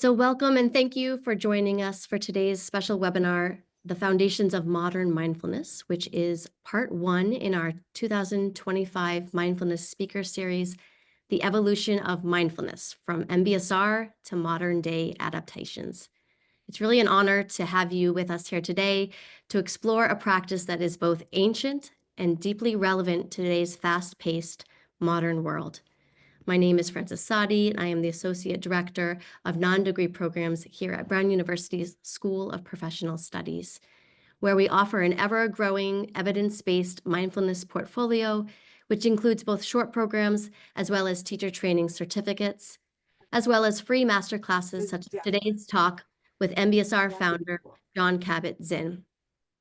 So welcome and thank you for joining us for today's special webinar, The Foundations of Modern Mindfulness, which is part 1 in our 2025 Mindfulness Speaker Series, The Evolution of Mindfulness, from MBSR to Modern Day Adaptations. It's really an honor to have you with us here today to explore a practice that is both ancient and deeply relevant to today's fast-paced modern world. My name is Frances Sadi, and I am the Associate Director of Non-Degree Programs here at Brown University's School of Professional Studies, where we offer an ever-growing evidence-based mindfulness portfolio, which includes both short programs as well as teacher training certificates, as well as free masterclasses such as today's talk with MBSR founder Jon Kabat-Zinn.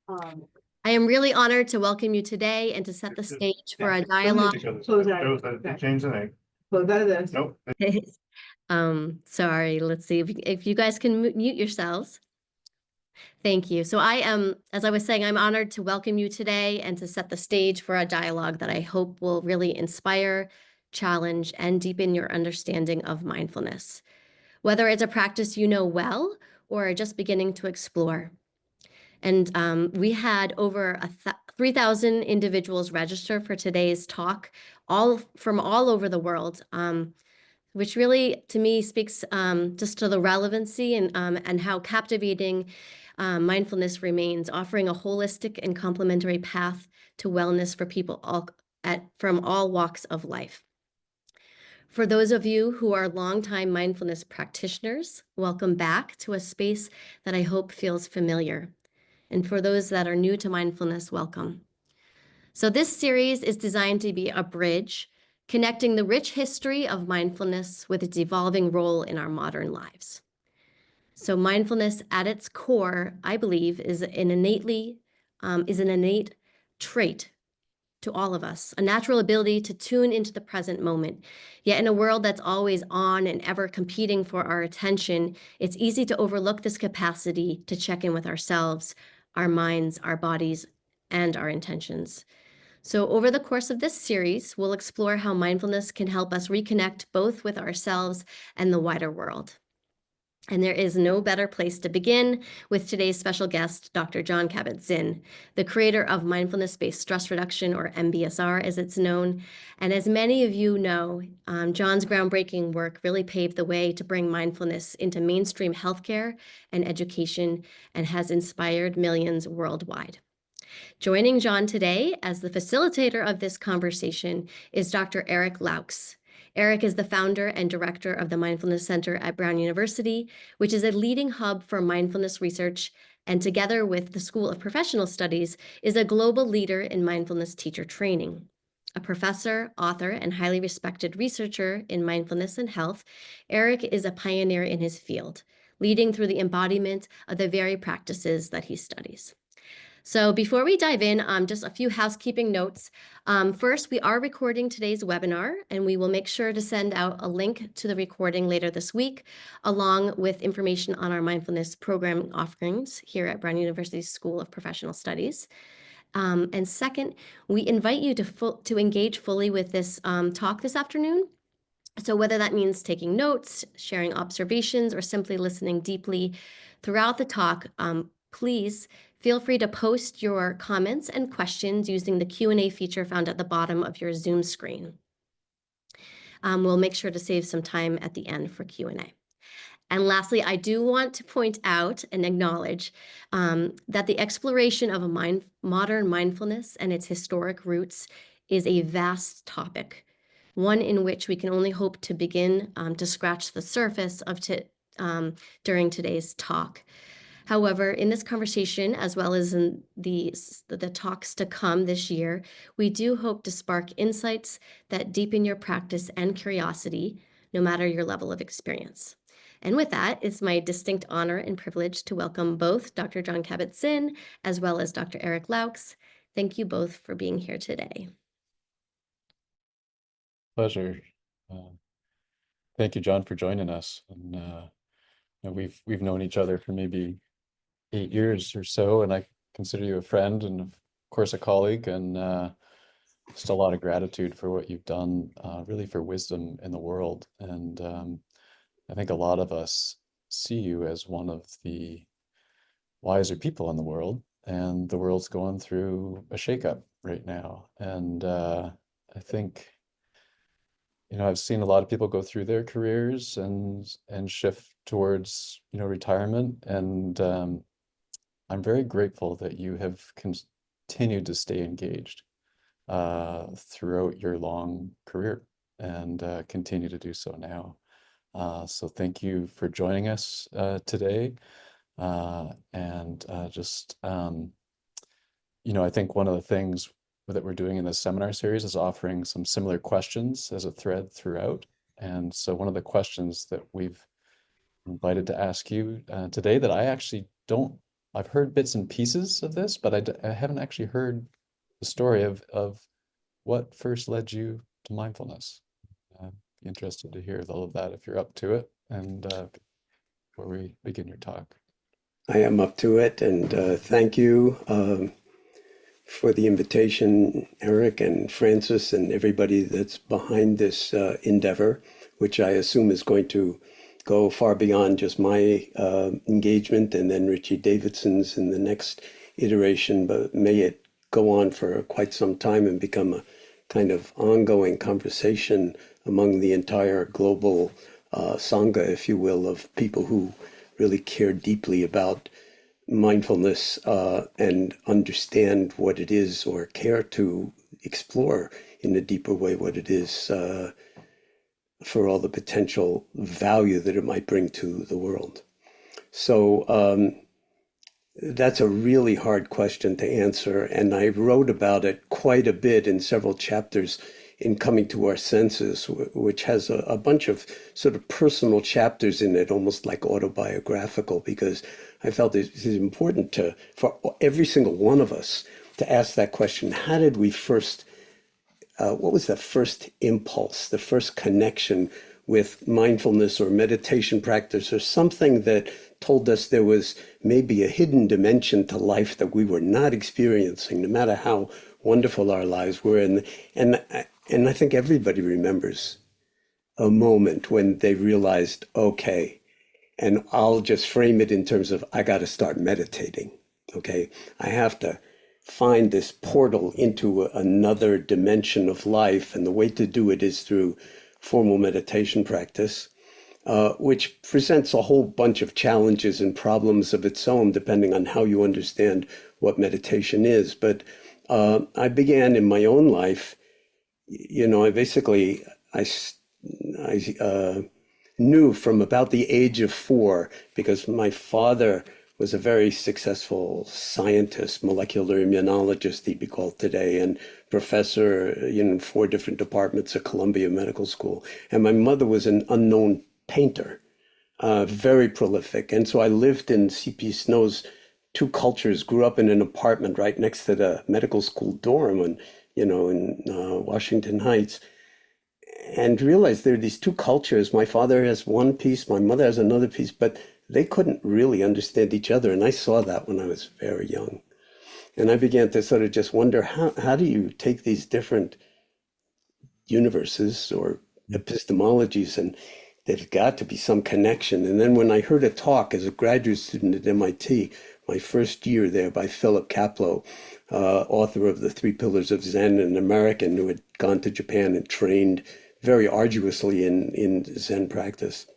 I am really honored to welcome you today and to set the stage for a dialogue. Change the name. Nope. Sorry, let's see if you guys can mute yourselves. Thank you. So I am, as I was saying, I'm honored to welcome you today and to set the stage for a dialogue that I hope will really inspire, challenge, and deepen your understanding of mindfulness, whether it's a practice you know well or are just beginning to explore. And we had over 3,000 individuals register for today's talk, all from all over the world, which really, to me, speaks just to the relevancy and how captivating mindfulness remains, offering a holistic and complementary path to wellness for people from all walks of life. For those of you who are longtime mindfulness practitioners, welcome back to a space that I hope feels familiar. And for those that are new to mindfulness, welcome. So this series is designed to be a bridge connecting the rich history of mindfulness with its evolving role in our modern lives. So mindfulness at its core, I believe, is an innate trait to all of us, a natural ability to tune into the present moment. Yet in a world that's always on and ever competing for our attention, it's easy to overlook this capacity to check in with ourselves, our minds, our bodies, and our intentions. So over the course of this series, we'll explore how mindfulness can help us reconnect both with ourselves and the wider world. And there is no better place to begin with today's special guest, Dr. Jon Kabat-Zinn, the creator of Mindfulness-Based Stress Reduction, or MBSR as it's known. And as many of you know, Jon's groundbreaking work really paved the way to bring mindfulness into mainstream healthcare and education and has inspired millions worldwide. Joining Jon today as the facilitator of this conversation is Dr. Eric Laux. Eric is the founder and director of the Mindfulness Center at Brown University, which is a leading hub for mindfulness research, and together with the School of Professional Studies, is a global leader in mindfulness teacher training. A professor, author, and highly respected researcher in mindfulness and health, Eric is a pioneer in his field, leading through the embodiment of the very practices that he studies. So before we dive in, just a few housekeeping notes. First, we are recording today's webinar, and we will make sure to send out a link to the recording later this week, along with information on our mindfulness program offerings here at Brown University's School of Professional Studies. And second, we invite you to engage fully with this talk this afternoon. So whether that means taking notes, sharing observations, or simply listening deeply throughout the talk, please feel free to post your comments and questions using the Q&A feature found at the bottom of your Zoom screen. We'll make sure to save some time at the end for Q&A. And lastly, I do want to point out and acknowledge that the exploration of modern mindfulness and its historic roots is a vast topic, one in which we can only hope to begin to scratch the surface of during today's talk. However, in this conversation, as well as in the talks to come this year, we do hope to spark insights that deepen your practice and curiosity, no matter your level of experience. And with that, it's my distinct honor and privilege to welcome both Dr. Jon Kabat-Zinn as well as Dr. Eric Laux. Thank you both for being here today. Pleasure. Thank you, Jon, for joining us. And we've known each other for maybe 8 years or so, and I consider you a friend and, of course, a colleague, and just a lot of gratitude for what you've done, really for wisdom in the world. And I think a lot of us see you as one of the wiser people in the world, and the world's going through a shakeup right now. And I think, I've seen a lot of people go through their careers and shift towards, retirement. And I'm very grateful that you have continued to stay engaged throughout your long career and continue to do so now. So thank you for joining us today. And just, I think one of the things that we're doing in this seminar series is offering some similar questions as a thread throughout. And so one of the questions that we've invited to ask you today that I actually I've heard bits and pieces of this, but I haven't actually heard the story of what first led you to mindfulness. Be interested to hear all of that if you're up to it, and before we begin your talk. I am up to it, and thank you for the invitation, Eric and Francis and everybody that's behind this endeavor, which I assume is going to go far beyond just my engagement and then Richie Davidson's in the next iteration, but may it go on for quite some time and become a kind of ongoing conversation among the entire global sangha, if you will, of people who really care deeply about mindfulness and understand what it is, or care to explore in a deeper way what it is, for all the potential value that it might bring to the world. So that's a really hard question to answer, and I wrote about it quite a bit in several chapters in Coming to Our Senses, which has a bunch of sort of personal chapters in it, almost like autobiographical, because I felt it is important for every single one of us to ask that question. How did we first, what was the first impulse, the first connection with mindfulness or meditation practice, or something that told us there was maybe a hidden dimension to life that we were not experiencing, no matter how wonderful our lives were. And I think everybody remembers a moment when they realized, okay, and I'll just frame it in terms of, I got to start meditating, okay? I have to find this portal into another dimension of life, and the way to do it is through formal meditation practice, which presents a whole bunch of challenges and problems of its own, depending on how you understand what meditation is. But I began in my own life, I knew from about the age of 4, because my father was a very successful scientist, molecular immunologist, he'd be called today, and professor in 4 different departments at Columbia Medical School. And my mother was an unknown painter, very prolific. And so I lived in C.P. Snow's 2 cultures, grew up in an apartment right next to the medical school dorm in Washington Heights, and realized there are these 2 cultures. My father has one piece, my mother has another piece, but they couldn't really understand each other. And I saw that when I was very young. And I began to sort of just wonder, how do you take these different universes or epistemologies, and there's got to be some connection. And then when I heard a talk as a graduate student at MIT, my first year there, by Philip Kapleau, author of The 3 Pillars of Zen, an American who had gone to Japan and trained very arduously in Zen practice.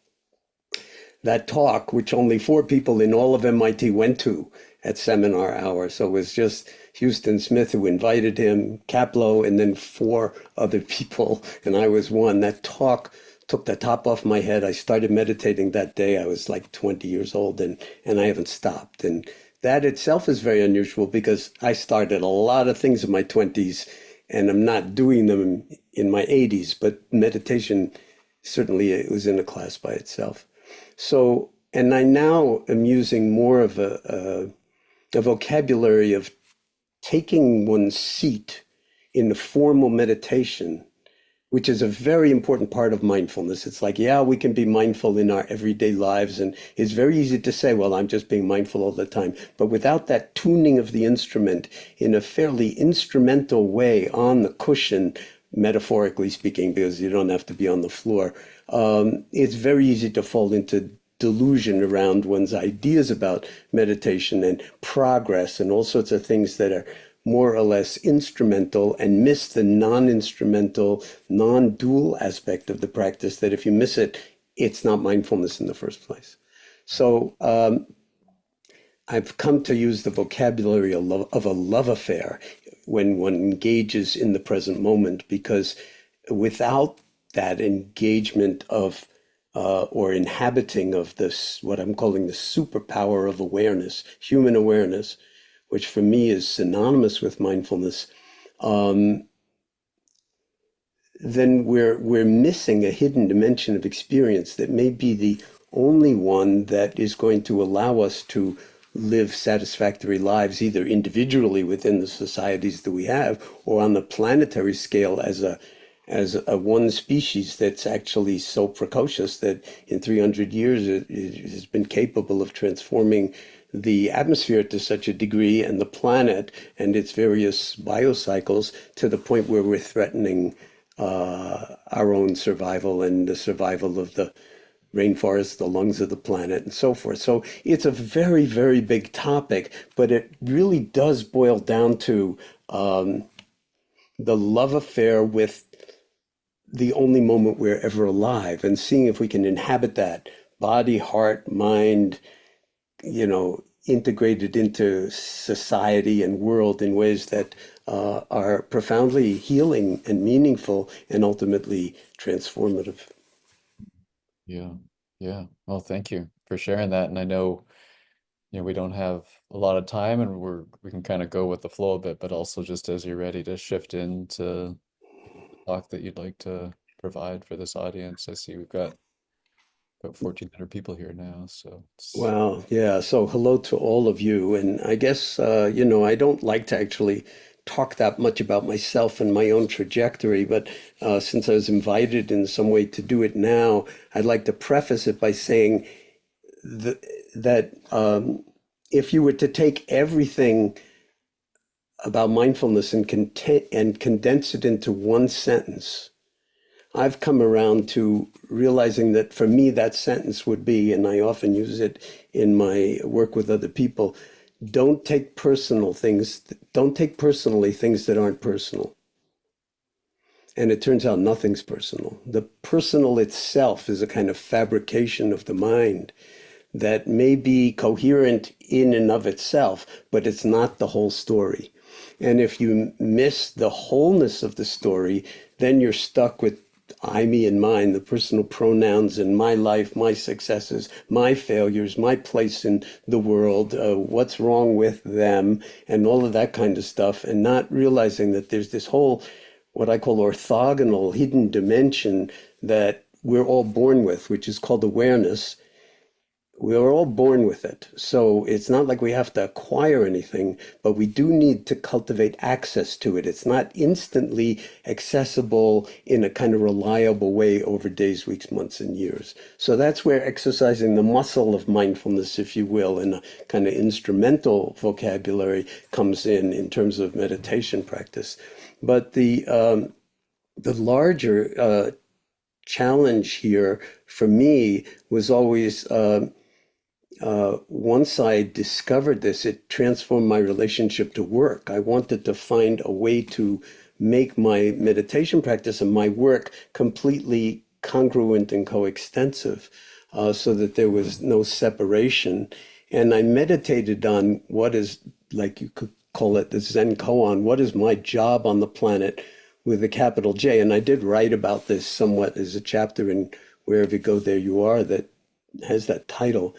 That talk, which only 4 people in all of MIT went to at seminar hour, so it was just Houston Smith who invited him, Kapleau, and then 4 other people, and I was one. That talk took the top off my head. I started meditating that day. I was like 20 years old, and I haven't stopped. And that itself is very unusual, because I started a lot of things in my 20s, and I'm not doing them in my 80s, but meditation, certainly it was in a class by itself. So, and I now am using more of a vocabulary of taking one's seat in the formal meditation, which is a very important part of mindfulness. It's like, yeah, we can be mindful in our everyday lives, and it's very easy to say, well, I'm just being mindful all the time. But without that tuning of the instrument in a fairly instrumental way on the cushion, metaphorically speaking, because you don't have to be on the floor, it's very easy to fall into delusion around one's ideas about meditation and progress and all sorts of things that are more or less instrumental, and miss the non-instrumental, non-dual aspect of the practice, that if you miss it, it's not mindfulness in the first place. So I've come to use the vocabulary of a love affair when one engages in the present moment, because without that engagement of or inhabiting of this, what I'm calling the superpower of awareness, human awareness, which for me is synonymous with mindfulness, then we're missing a hidden dimension of experience that may be the only one that is going to allow us to live satisfactory lives, either individually within the societies that we have, or on the planetary scale as a one species that's actually so precocious that in 300 years it has been capable of transforming the atmosphere to such a degree, and the planet and its various biocycles, to the point where we're threatening our own survival and the survival of the rainforests, the lungs of the planet, and so forth. So it's a very, very big topic, but it really does boil down to the love affair with the only moment we're ever alive, and seeing if we can inhabit that body, heart, mind, integrated into society and world in ways that are profoundly healing and meaningful and ultimately transformative. Yeah. Well, thank you for sharing that. And I know, we don't have a lot of time, and we can kind of go with the flow a bit, but also just as you're ready to shift into the talk that you'd like to provide for this audience. I see we've got about 1,400 people here now, so it's Wow. Yeah. So hello to all of you. And I guess, I don't like to actually talk that much about myself and my own trajectory, but since I was invited in some way to do it now, I'd like to preface it by saying that if you were to take everything about mindfulness and condense it into one sentence, I've come around to realizing that for me, that sentence would be, and I often use it in my work with other people, don't take personally things that aren't personal. And it turns out nothing's personal. The personal itself is a kind of fabrication of the mind that may be coherent in and of itself, but it's not the whole story. And if you miss the wholeness of the story, then you're stuck with I, me, and mine, the personal pronouns in my life, my successes, my failures, my place in the world, what's wrong with them, and all of that kind of stuff, and not realizing that there's this whole, what I call orthogonal, hidden dimension that we're all born with, which is called awareness. We're all born with it. So it's not like we have to acquire anything, but we do need to cultivate access to it. It's not instantly accessible in a kind of reliable way over days, weeks, months, and years. So that's where exercising the muscle of mindfulness, if you will, in a kind of instrumental vocabulary comes in terms of meditation practice. But the larger challenge here for me was always once I discovered this, it transformed my relationship to work. I wanted to find a way to make my meditation practice and my work completely congruent and coextensive, so that there was no separation. And I meditated on what is, like you could call it, the Zen koan, what is my job on the planet with a capital J. And I did write about this somewhat as a chapter in Wherever You Go, There You Are, that has that title.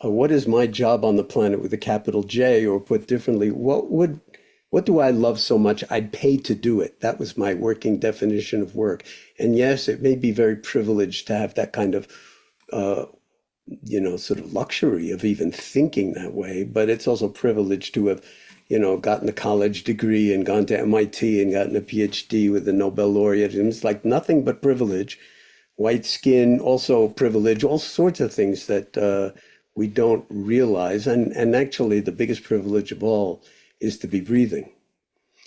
What is my job on the planet with a capital J? Or put differently, what do I love so much I'd pay to do it? That was my working definition of work. And yes, it may be very privileged to have that kind of sort of luxury of even thinking that way, but it's also privileged to have gotten a college degree and gone to MIT and gotten a PhD with a Nobel laureate. And it's like nothing but privilege. White skin, also privilege, all sorts of things that we don't realize. And actually, the biggest privilege of all is to be breathing.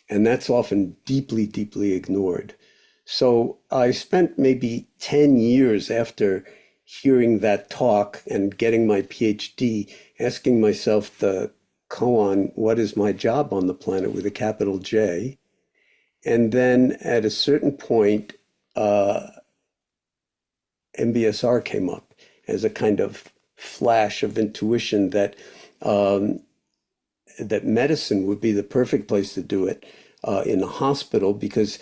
And that's often deeply, deeply ignored. So I spent maybe 10 years after hearing that talk and getting my PhD, asking myself the koan, what is my job on the planet with a capital J? And then at a certain point, MBSR came up as a kind of flash of intuition that that medicine would be the perfect place to do it in a hospital, because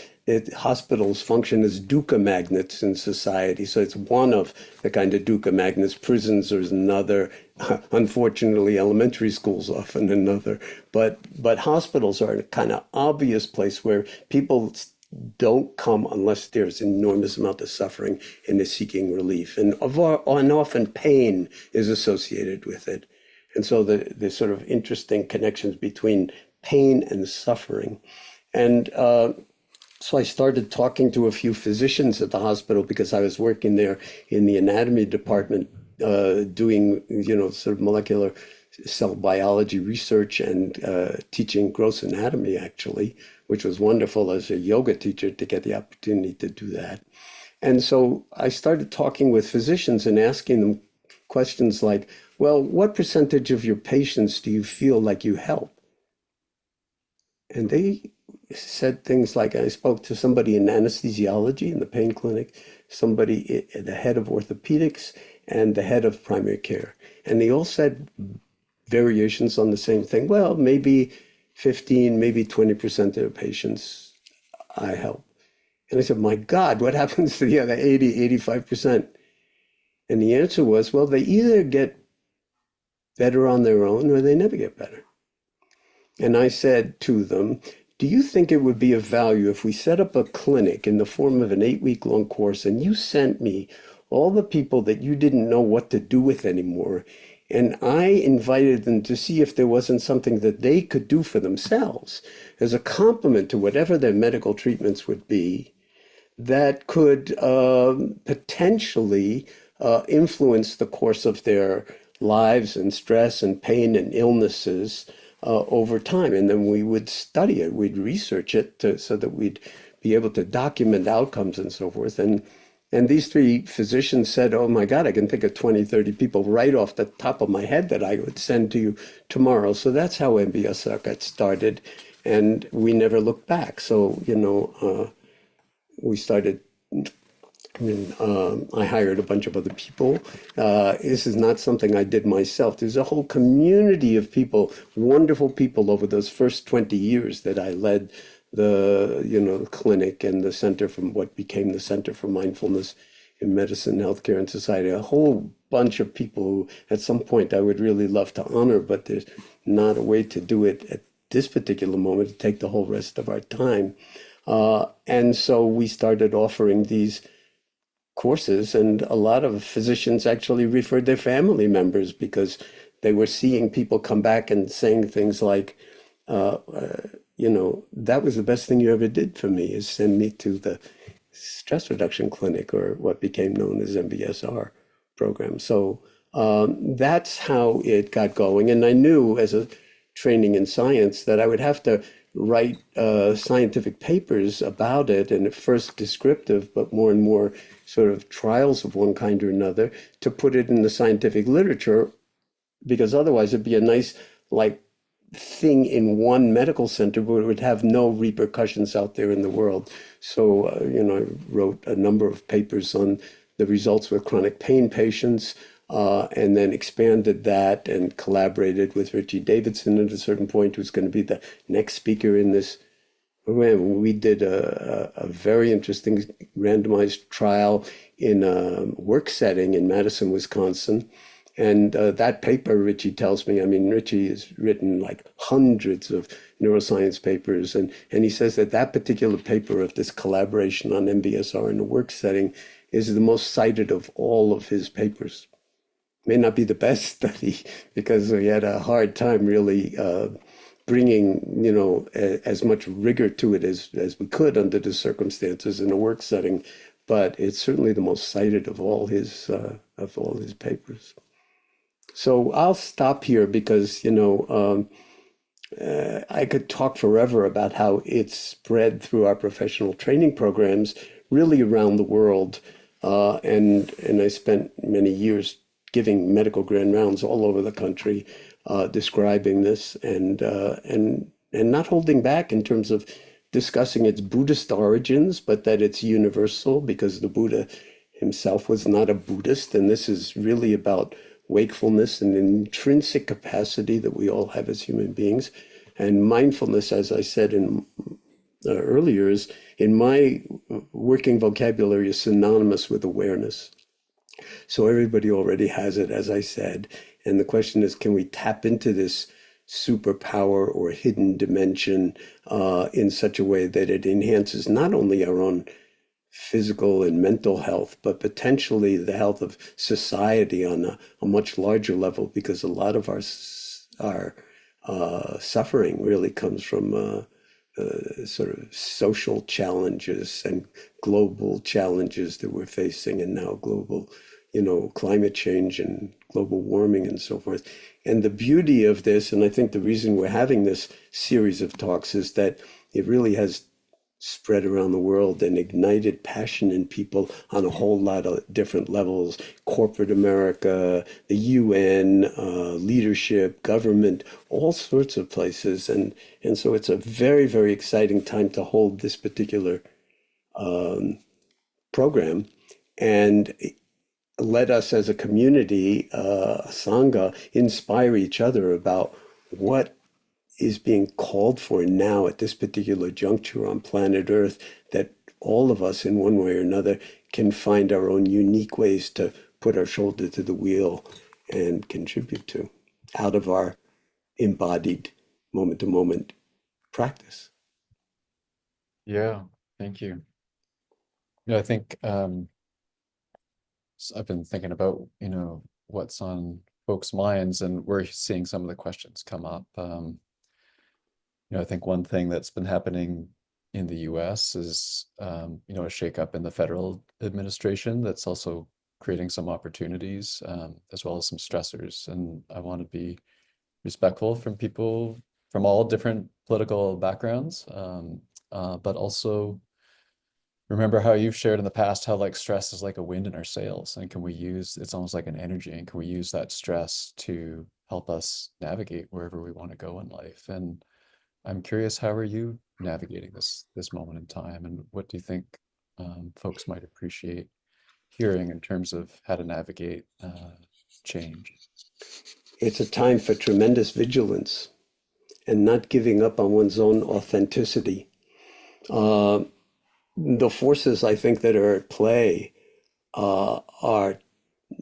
hospitals function as dukkha magnets in society. So it's one of the kind of dukkha magnets. Prisons is another. Unfortunately, elementary schools often another. But hospitals are a kind of obvious place where people don't come unless there's an enormous amount of suffering and is seeking relief. And often pain is associated with it. And so the sort of interesting connections between pain and suffering. And so I started talking to a few physicians at the hospital, because I was working there in the anatomy department, doing, sort of molecular cell biology research and teaching gross anatomy, actually, which was wonderful as a yoga teacher to get the opportunity to do that. And so I started talking with physicians and asking them questions like, well, what percentage of your patients do you feel like you help? And they said things like, I spoke to somebody in anesthesiology in the pain clinic, somebody, the head of orthopedics, and the head of primary care. And they all said variations on the same thing. Well, maybe 15, maybe 20% of their patients I help. And I said, my God, what happens to the other 80, 85%? And the answer was, well, they either get better on their own or they never get better. And I said to them, do you think it would be of value if we set up a clinic in the form of an 8-week-long course and you sent me all the people that you didn't know what to do with anymore, and I invited them to see if there wasn't something that they could do for themselves as a complement to whatever their medical treatments would be, that could potentially influence the course of their lives and stress and pain and illnesses over time. And then we would study it, we'd research it so that we'd be able to document outcomes and so forth. And these 3 physicians said, oh my God, I can think of 20, 30 people right off the top of my head that I would send to you tomorrow. So that's how MBSR got started. And we never looked back. So, we started, I hired a bunch of other people. This is not something I did myself. There's a whole community of people, wonderful people over those first 20 years that I led the clinic and the center from what became the Center for Mindfulness in Medicine, Healthcare, and Society. A whole bunch of people who at some point I would really love to honor, but there's not a way to do it at this particular moment to take the whole rest of our time. And so we started offering these courses, and a lot of physicians actually referred their family members because they were seeing people come back and saying things like, that was the best thing you ever did for me, is send me to the stress reduction clinic, or what became known as MBSR program. So that's how it got going. And I knew as a training in science that I would have to write scientific papers about it, and at first descriptive, but more and more sort of trials of one kind or another, to put it in the scientific literature, because otherwise it'd be a nice thing in one medical center, but it would have no repercussions out there in the world. So, I wrote a number of papers on the results with chronic pain patients, and then expanded that and collaborated with Richie Davidson at a certain point, who's going to be the next speaker in this program. We did a very interesting randomized trial in a work setting in Madison, Wisconsin. And that paper, Richie tells me, Richie has written hundreds of neuroscience papers. And he says that particular paper of this collaboration on MBSR in a work setting is the most cited of all of his papers. May not be the best study, because we had a hard time really bringing, as much rigor to it as we could under the circumstances in a work setting. But it's certainly the most cited of all his papers. So I'll stop here because, I could talk forever about how it's spread through our professional training programs really around the world. And I spent many years giving medical grand rounds all over the country, describing this and not holding back in terms of discussing its Buddhist origins, but that it's universal because the Buddha himself was not a Buddhist, and this is really about wakefulness and intrinsic capacity that we all have as human beings. And mindfulness, as I said in earlier, is in my working vocabulary is synonymous with awareness. So everybody already has it, as I said. And the question is, can we tap into this superpower or hidden dimension in such a way that it enhances not only our own physical and mental health, but potentially the health of society on a much larger level, because a lot of our suffering really comes from sort of social challenges and global challenges that we're facing, and now global, climate change and global warming and so forth. And the beauty of this, and I think the reason we're having this series of talks, is that it really has spread around the world and ignited passion in people on a whole lot of different levels: corporate America, the UN, leadership, government, all sorts of places. And so it's a very, very exciting time to hold this particular program, and let us as a community, Sangha, inspire each other about what is being called for now at this particular juncture on planet Earth, that all of us in one way or another can find our own unique ways to put our shoulder to the wheel and contribute to out of our embodied moment-to-moment practice. Yeah, thank you. I think I've been thinking about, what's on folks' minds, and we're seeing some of the questions come up. I think one thing that's been happening in the US is, a shakeup in the federal administration that's also creating some opportunities, as well as some stressors. And I want to be respectful from people from all different political backgrounds, but also remember how you've shared in the past how stress is like a wind in our sails, and it's almost like an energy, and can we use that stress to help us navigate wherever we want to go in life? And I'm curious, how are you navigating this moment in time, and what do you think folks might appreciate hearing in terms of how to navigate change? It's a time for tremendous vigilance and not giving up on one's own authenticity. The forces, I think, that are at play are,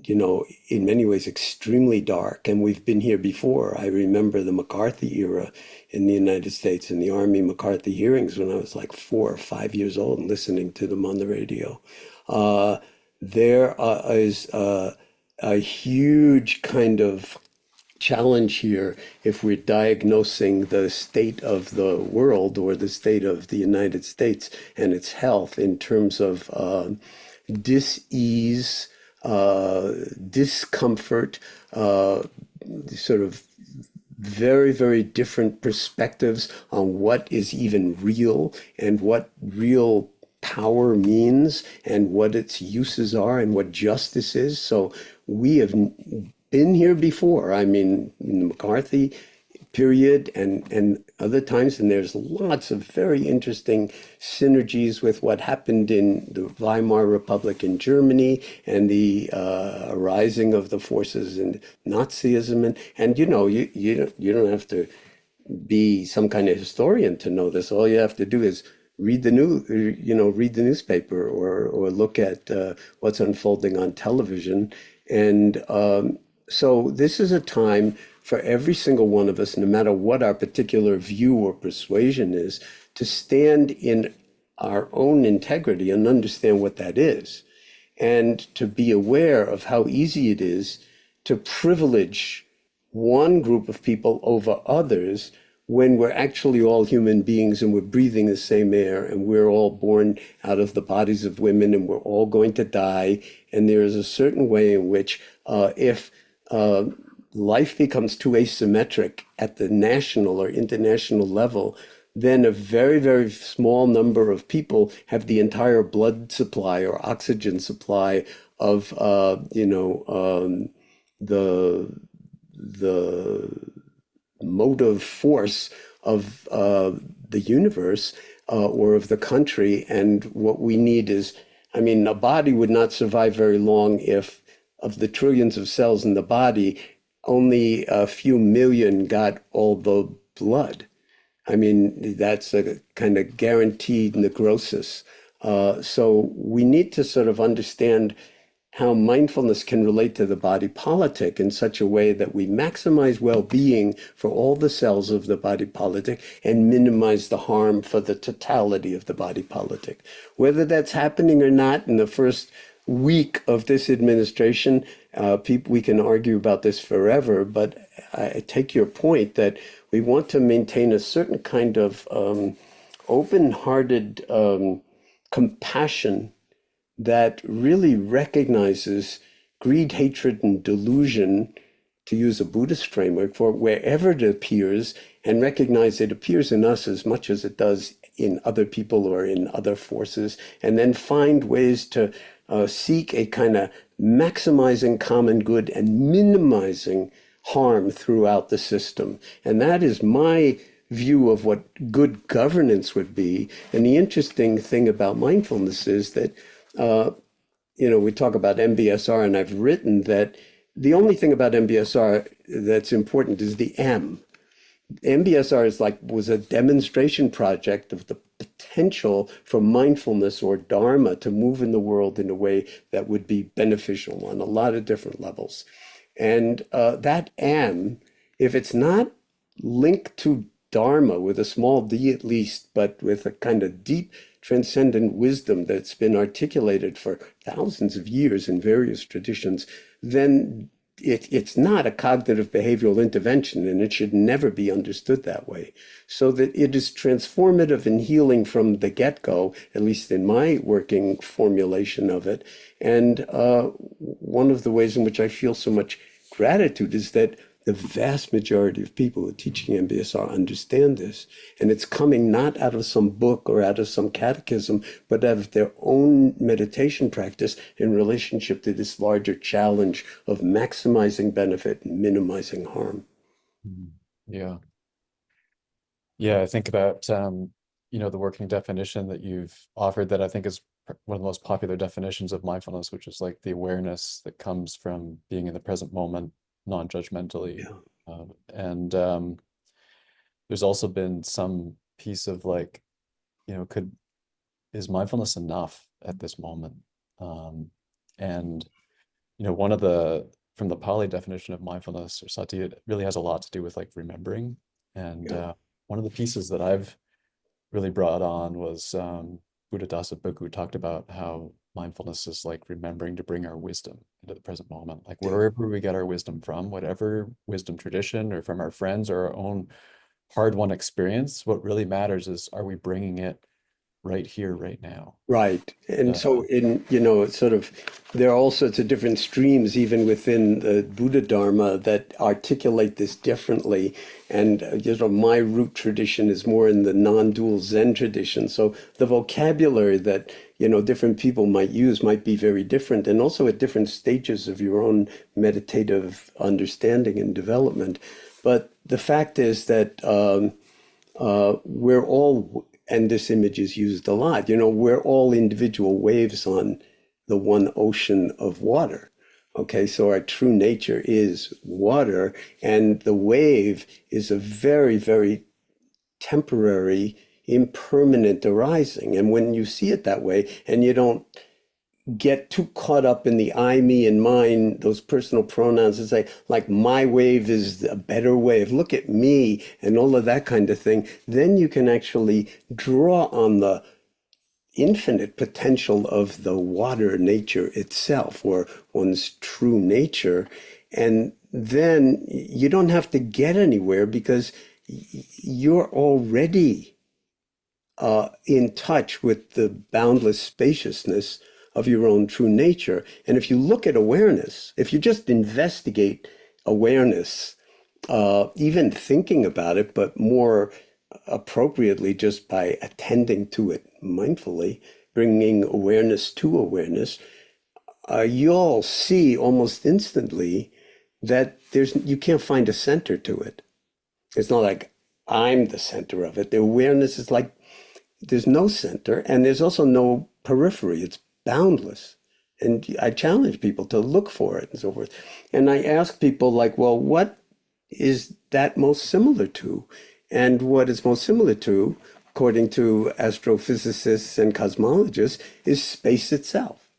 in many ways extremely dark, and we've been here before. I remember the McCarthy era in the United States, in the Army McCarthy hearings, when I was like 4 or 5 years old and listening to them on the radio. There is a huge kind of challenge here if we're diagnosing the state of the world or the state of the United States and its health in terms of dis-ease, discomfort, sort of very, very different perspectives on what is even real and what real power means and what its uses are and what justice is. So we have been here before. I mean, in the McCarthy period and other times, and there's lots of very interesting synergies with what happened in the Weimar Republic in Germany and the arising of the forces in Nazism. And you don't have to be some kind of historian to know this. All you have to do is read the newspaper or look at what's unfolding on television. And so this is a time for every single one of us, no matter what our particular view or persuasion is, to stand in our own integrity and understand what that is, and to be aware of how easy it is to privilege one group of people over others when we're actually all human beings and we're breathing the same air and we're all born out of the bodies of women and we're all going to die. And there is a certain way in which if life becomes too asymmetric at the national or international level, then a very, very small number of people have the entire blood supply or oxygen supply of, the motive force of the universe or of the country. And what we need is, I mean, a body would not survive very long if, of the trillions of cells in the body, only a few million got all the blood. I mean, that's a kind of guaranteed necrosis. So we need to sort of understand how mindfulness can relate to the body politic in such a way that we maximize well-being for all the cells of the body politic and minimize the harm for the totality of the body politic. Whether that's happening or not in the first week of this administration, we can argue about this forever, but I take your point that we want to maintain a certain kind of open-hearted compassion that really recognizes greed, hatred, and delusion, to use a Buddhist framework, for wherever it appears, and recognize it appears in us as much as it does in other people or in other forces, and then find ways to seek a kind of maximizing common good and minimizing harm throughout the system. And that is my view of what good governance would be. And the interesting thing about mindfulness is that we talk about MBSR, and I've written that the only thing about MBSR that's important is the M. MBSR was a demonstration project of the potential for mindfulness or Dharma to move in the world in a way that would be beneficial on a lot of different levels. And that M, if it's not linked to Dharma with a small d at least, but with a kind of deep transcendent wisdom that's been articulated for thousands of years in various traditions, then it's not a cognitive behavioral intervention, and it should never be understood that way. So that it is transformative and healing from the get-go, at least in my working formulation of it. And one of the ways in which I feel so much gratitude is that the vast majority of people who are teaching MBSR understand this, and it's coming not out of some book or out of some catechism, but out of their own meditation practice in relationship to this larger challenge of maximizing benefit and minimizing harm. Yeah. Yeah, I think about, the working definition that you've offered that I think is one of the most popular definitions of mindfulness, which is like the awareness that comes from being in the present moment, non-judgmentally. Yeah. There's also been some piece of like, is mindfulness enough at this moment? One of from the Pali definition of mindfulness or sati, it really has a lot to do with like remembering. And one of the pieces that I've really brought on was Buddhadasa Bhikkhu talked about how mindfulness is like remembering to bring our wisdom into the present moment, like wherever we get our wisdom from, whatever wisdom tradition or from our friends or our own hard-won experience. What really matters is, are we bringing it right here, right now? Right. And so it's sort of, there are all sorts of different streams even within the Buddha Dharma that articulate this differently. And my root tradition is more in the non-dual Zen tradition. So the vocabulary that different people might use might be very different, and also at different stages of your own meditative understanding and development. But the fact is that we're all, and this image is used a lot, we're all individual waves on the one ocean of water. Okay, so our true nature is water, and the wave is a very, very temporary, impermanent arising. And when you see it that way, and you don't get too caught up in the I, me, and mine, those personal pronouns, and say, like, my wave is a better wave, look at me, and all of that kind of thing, then you can actually draw on the infinite potential of the water nature itself, or one's true nature. And then you don't have to get anywhere because you're already in touch with the boundless spaciousness of your own true nature. And if you look at awareness, if you just investigate awareness, even thinking about it, but more appropriately just by attending to it mindfully, bringing awareness to awareness, you'll see almost instantly that you can't find a center to it. It's not like I'm the center of it. The awareness is like there's no center, and there's also no periphery. It's boundless. And I challenge people to look for it and so forth. And I ask people like, well, what is that most similar to? And what it's most similar to, according to astrophysicists and cosmologists, is space itself,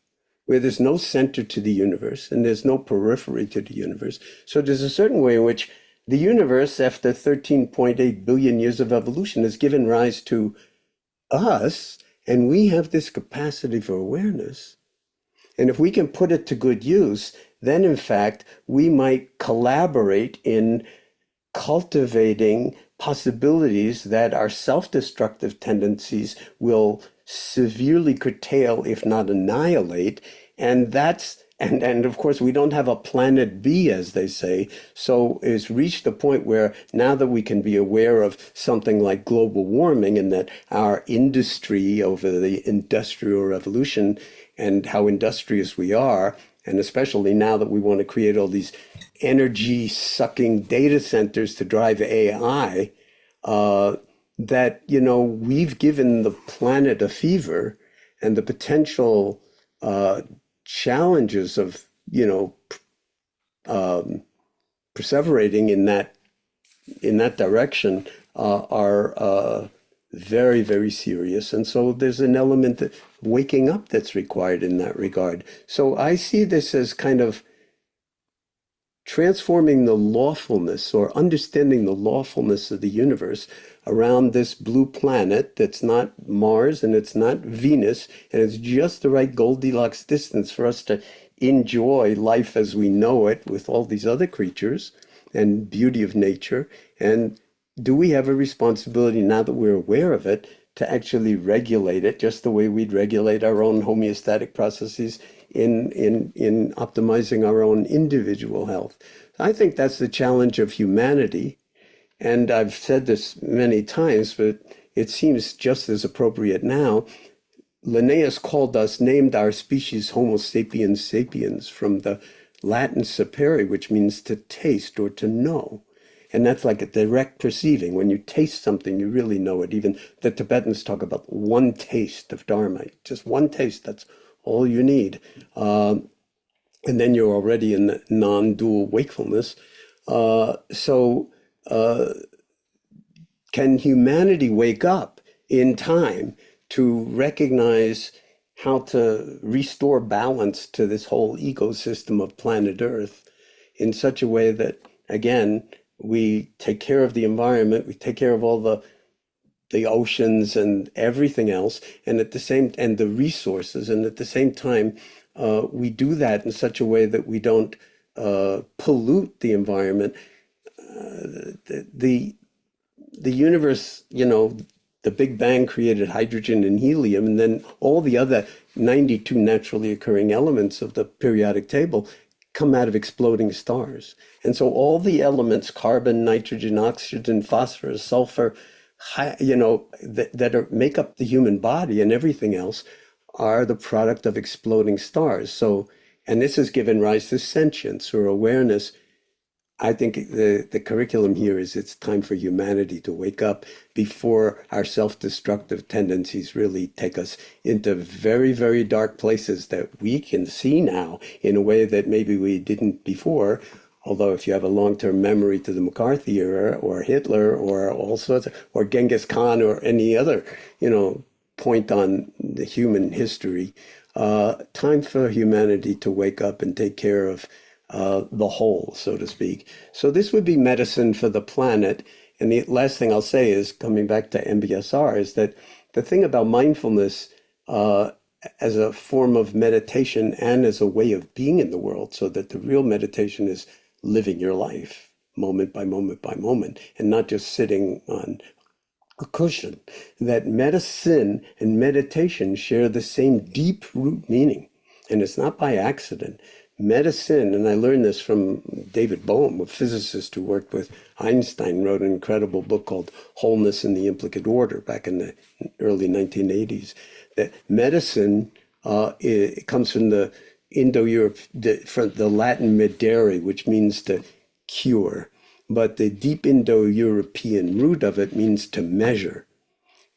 where there's no center to the universe and there's no periphery to the universe. So there's a certain way in which the universe, after 13.8 billion years of evolution, has given rise to us, and we have this capacity for awareness. And if we can put it to good use, then in fact, we might collaborate in cultivating possibilities that our self-destructive tendencies will severely curtail, if not annihilate. And of course, we don't have a planet B, as they say. So it's reached a point where now that we can be aware of something like global warming, and that our industry over the Industrial Revolution and how industrious we are, and especially now that we want to create all these energy sucking data centers to drive AI, that, we've given the planet a fever, and the potential challenges of, perseverating in that direction are very, very serious. And so there's an element that waking up that's required in that regard. So I see this as kind of transforming the lawfulness, or understanding the lawfulness of the universe around this blue planet that's not Mars and it's not Venus, and it's just the right Goldilocks distance for us to enjoy life as we know it with all these other creatures and beauty of nature. And do we have a responsibility, now that we're aware of it, to actually regulate it just the way we'd regulate our own homeostatic processes in optimizing our own individual health? I think that's the challenge of humanity. And I've said this many times, but it seems just as appropriate now. Linnaeus named our species Homo sapiens sapiens, from the Latin sapere, which means to taste or to know. And that's like a direct perceiving. When you taste something, you really know it. Even the Tibetans talk about one taste of Dharma, just one taste, that's all you need. And then you're already in the non-dual wakefulness. Can humanity wake up in time to recognize how to restore balance to this whole ecosystem of planet Earth in such a way that, again, we take care of the environment, we take care of all the oceans and everything else, and the resources, and at the same time, we do that in such a way that we don't pollute the environment. The universe, the Big Bang created hydrogen and helium, and then all the other 92 naturally occurring elements of the periodic table come out of exploding stars. And so all the elements, carbon, nitrogen, oxygen, phosphorus, sulfur, that make up the human body and everything else, are the product of exploding stars. So, and this has given rise to sentience or awareness. I think the curriculum here is it's time for humanity to wake up before our self-destructive tendencies really take us into very, very dark places that we can see now in a way that maybe we didn't before. Although if you have a long-term memory to the McCarthy era, or Hitler, or all sorts of, or Genghis Khan, or any other, point on the human history, time for humanity to wake up and take care of the whole, so to speak. So this would be medicine for the planet. And the last thing I'll say is, coming back to MBSR, is that the thing about mindfulness as a form of meditation and as a way of being in the world, so that the real meditation is living your life moment by moment by moment, and not just sitting on a cushion, that medicine and meditation share the same deep root meaning. And it's not by accident. medicine, and I learned this from David Bohm, a physicist who worked with Einstein, wrote an incredible book called Wholeness in the Implicate Order back in the early 1980s, that medicine it comes from the Indo-Europe, from the Latin medere, which means to cure. But the deep Indo-European root of it means to measure.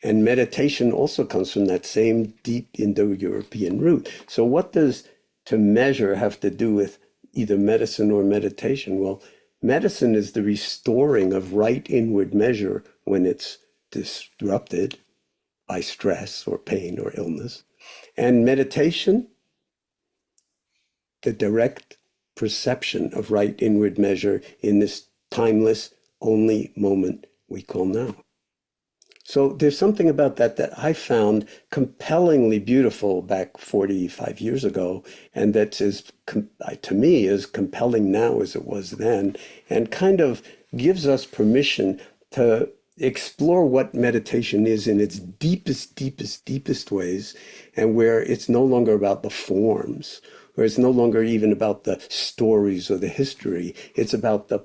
And meditation also comes from that same deep Indo-European root. So what does to measure have to do with either medicine or meditation? Well, medicine is the restoring of right inward measure when it's disrupted by stress or pain or illness. And meditation, the direct perception of right inward measure in this timeless only moment we call now. So there's something about that that I found compellingly beautiful back 45 years ago, and that is, to me, as compelling now as it was then, and kind of gives us permission to explore what meditation is in its deepest, deepest, deepest ways, and where it's no longer about the forms, where it's no longer even about the stories or the history. It's about the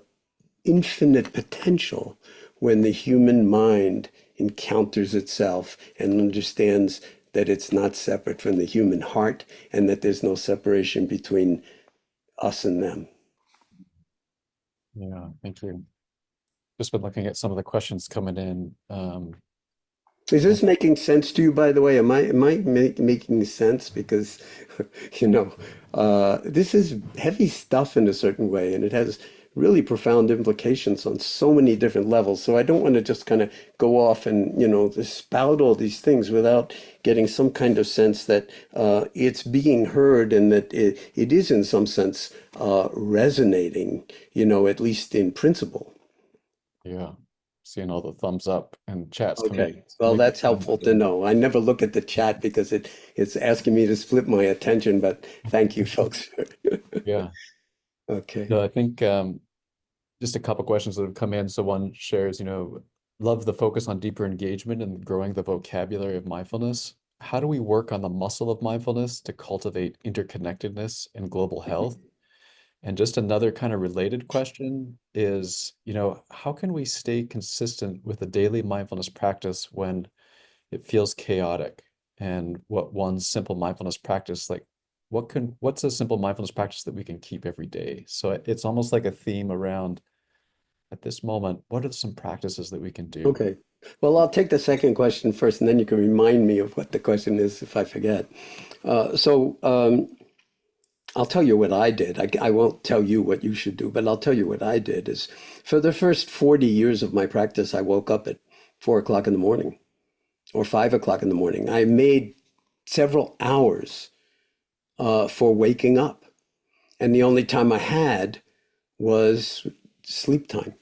infinite potential when the human mind encounters itself and understands that it's not separate from the human heart and that there's no separation between us and them. Yeah, thank you. Just been looking at some of the questions coming in. Is this making sense to you, by the way? Am I making sense? Because, this is heavy stuff in a certain way, and it has really profound implications on so many different levels. So I don't want to just kind of go off and, just spout all these things without getting some kind of sense that it's being heard and that it is in some sense resonating, at least in principle. Yeah, seeing all the thumbs up and chats coming in. Okay, well, that's helpful to know. I never look at the chat because it's asking me to split my attention, but thank you, folks. Yeah. Okay. No, I think just a couple questions that have come in. So one shares, love the focus on deeper engagement and growing the vocabulary of mindfulness. How do we work on the muscle of mindfulness to cultivate interconnectedness and global health? And just another kind of related question is, how can we stay consistent with a daily mindfulness practice when it feels chaotic? And what one simple mindfulness practice, like what's a simple mindfulness practice that we can keep every day? So it's almost like a theme around, at this moment, what are some practices that we can do? Okay. Well, I'll take the second question first, and then you can remind me of what the question is if I forget. I'll tell you what I did. I won't tell you what you should do, but I'll tell you what I did is for the first 40 years of my practice, I woke up at 4 o'clock in the morning or 5 o'clock in the morning. I made several hours for waking up. And the only time I had was sleep time.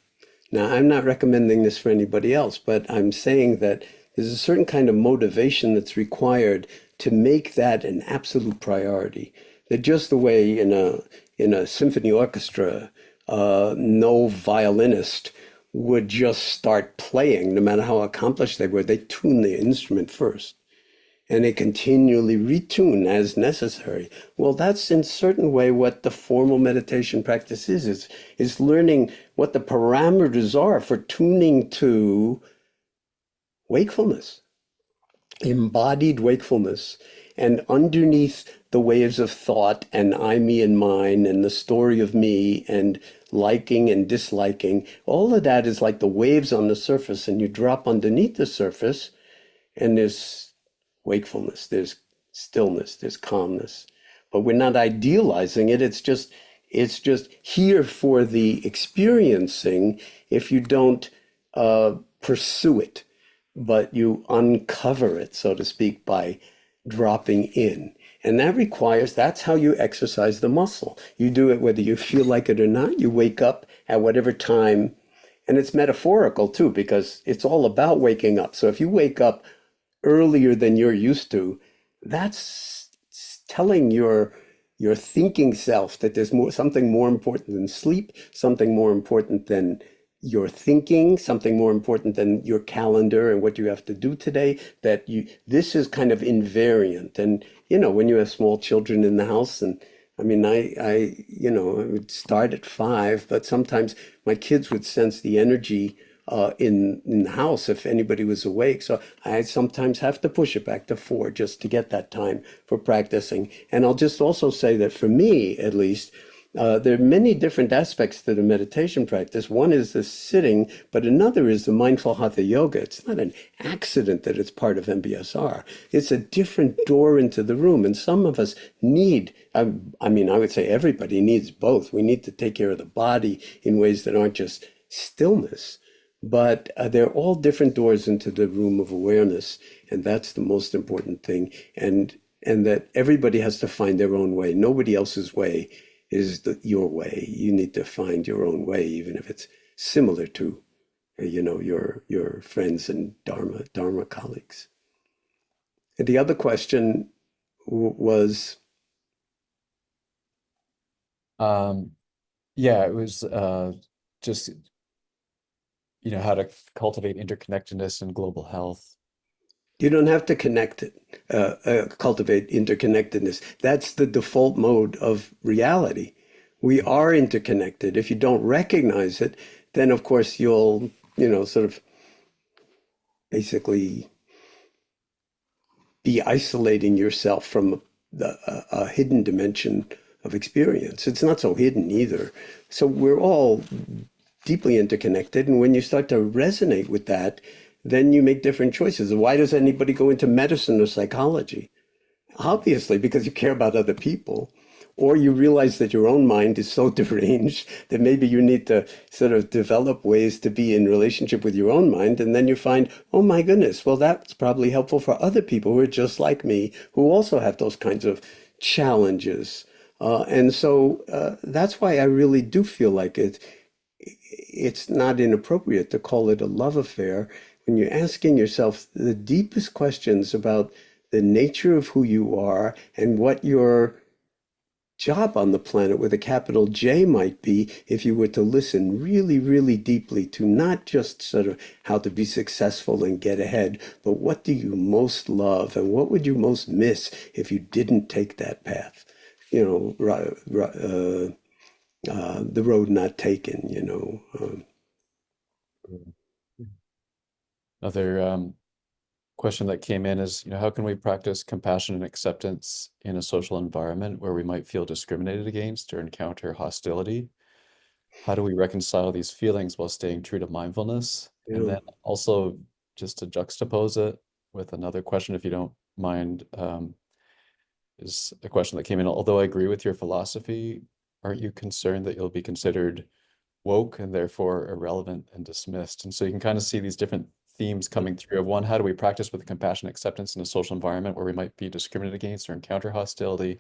Now, I'm not recommending this for anybody else, but I'm saying that there's a certain kind of motivation that's required to make that an absolute priority. That just the way in a symphony orchestra, no violinist would just start playing, no matter how accomplished they were. They tune the instrument first, and they continually retune as necessary. Well, that's in a certain way what the formal meditation practice is learning what the parameters are for tuning to wakefulness, embodied wakefulness. And underneath the waves of thought and I, me, and mine, and the story of me, and liking and disliking, all of that is like the waves on the surface, and you drop underneath the surface, and there's wakefulness, there's stillness, there's calmness. But we're not idealizing it. It's just here for the experiencing if you don't pursue it, but you uncover it, so to speak, by dropping in. And that's how you exercise the muscle. You do it whether you feel like it or not. You wake up at whatever time, and it's metaphorical too, because it's all about waking up. So if you wake up earlier than you're used to, that's telling your thinking self that there's something more important than sleep, something more important than your thinking, something more important than your calendar and what you have to do today, this is kind of invariant. And, when you have small children in the house and I mean, I would start at 5, but sometimes my kids would sense the energy in the house if anybody was awake. So I sometimes have to push it back to 4 just to get that time for practicing. And I'll just also say that for me, at least, there are many different aspects to the meditation practice. One is the sitting, but another is the mindful hatha yoga. It's not an accident that it's part of MBSR. It's a different door into the room. And some of us need, I mean, I would say everybody needs both. We need to take care of the body in ways that aren't just stillness, but they're all different doors into the room of awareness. And that's the most important thing. And that everybody has to find their own way. Nobody else's way is your way. You need to find your own way, even if it's similar to, your friends and Dharma colleagues. And the other question was, yeah, it was just, how to cultivate interconnectedness and global health. you don't have to cultivate interconnectedness. That's the default mode of reality. We are interconnected. If you don't recognize it, then of course you'll, sort of basically be isolating yourself from a hidden dimension of experience. It's not so hidden either. So we're all deeply interconnected. And when you start to resonate with that, then you make different choices. Why does anybody go into medicine or psychology? Obviously, because you care about other people, or you realize that your own mind is so deranged that maybe you need to sort of develop ways to be in relationship with your own mind. And then you find, oh my goodness, well, that's probably helpful for other people who are just like me, who also have those kinds of challenges. And so that's why I really do feel like it's not inappropriate to call it a love affair when you're asking yourself the deepest questions about the nature of who you are and what your job on the planet with a capital J might be if you were to listen really, really deeply to not just sort of how to be successful and get ahead, but what do you most love and what would you most miss if you didn't take that path? The road not taken. Another question that came in is, how can we practice compassion and acceptance in a social environment where we might feel discriminated against or encounter hostility? How do we reconcile these feelings while staying true to mindfulness? And Yeah. then also, just to juxtapose it with another question, if you don't mind, is a question that came in. Although I agree with your philosophy, aren't you concerned that you'll be considered woke and therefore irrelevant and dismissed? And so you can kind of see these different themes coming through of one, how do we practice with compassion and acceptance in a social environment where we might be discriminated against or encounter hostility,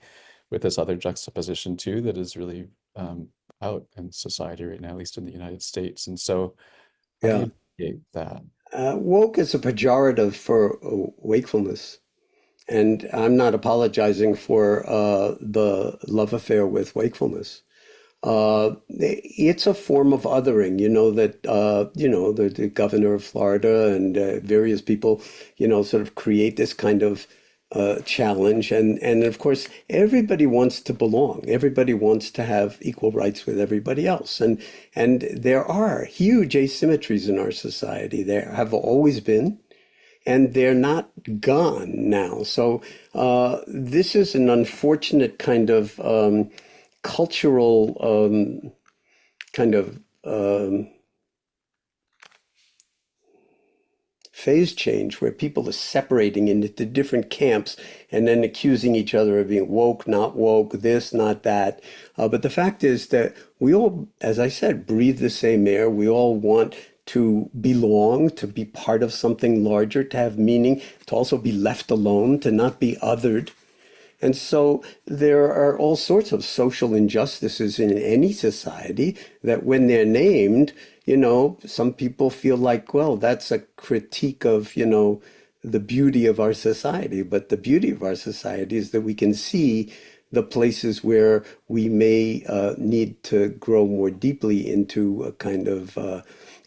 with this other juxtaposition too that is really out in society right now, at least in the United States. And so how do Yeah. you navigate that? Woke is a pejorative for wakefulness. And I'm not apologizing for the love affair with wakefulness. It's a form of othering, the governor of Florida and various people, sort of create this kind of challenge. And of course, everybody wants to belong. Everybody wants to have equal rights with everybody else. And there are huge asymmetries in our society. There have always been, and they're not gone now. So this is an unfortunate kind of cultural kind of phase change where people are separating into different camps and then accusing each other of being woke, not woke, this, not that. But the fact is that we all, as I said, breathe the same air. We all want to belong, to be part of something larger, to have meaning, to also be left alone, to not be othered. And so there are all sorts of social injustices in any society that when they're named, some people feel like, well, that's a critique of, the beauty of our society. But the beauty of our society is that we can see the places where we may need to grow more deeply into a kind of